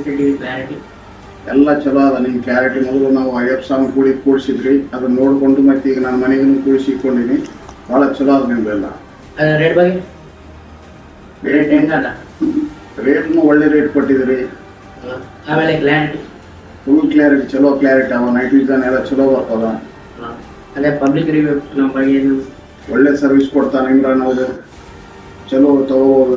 Simplicity clarity ಎಲ್ಲ ಚಲೋ ಅದ. ನಿಮ್ಮ ಕ್ಲಾರಿಟಿ ಮೊದಲು ನಾವು ಅಯ್ಯಪ್ಪ ಸ್ವಾಮಿ ಕೂಡಿಸಿದ್ರಿ, ಅದನ್ನ ನೋಡಿಕೊಂಡು ಮತ್ತೆ ಈಗ ನಾನು ಮನೆಗೂ ಕೂಡಿಸಿಕೊಂಡಿನಿ. ಭಾಳ ಚಲೋ ಅದ ನಿಮ್ದೆಲ್ಲ. ರೇಟ್ ಬಗ್ಗೆ ರೇಟ್ ಹೆಂಗಲ್ಲ? ರೇಟ್ನು ಒಳ್ಳೆ ರೇಟ್ ಕೊಟ್ಟಿದ್ರಿ. ಆಮೇಲೆ ಕ್ಲಾರಿಟಿ ಫುಲ್ ಕ್ಲಾರಿಟಿ, ಚಲೋ ಕ್ಲಾರಿಟಿ ಅವ. ನೈಟ್ ವಿಷನ್ ಎಲ್ಲ ಚಲೋ ಬರ್ತದ. ಅದೇ ಪಬ್ಲಿಕ್ ರಿವ್ಯೂ ನಮ್ಮ ಬಗ್ಗೆ ಏನು ಒಳ್ಳೆ ಸರ್ವಿಸ್ ಕೊಡ್ತಾನೆ ಇಮ್ರಾನ್ ಅವರು. ಚಲೋ ತಗೋಬೋದು.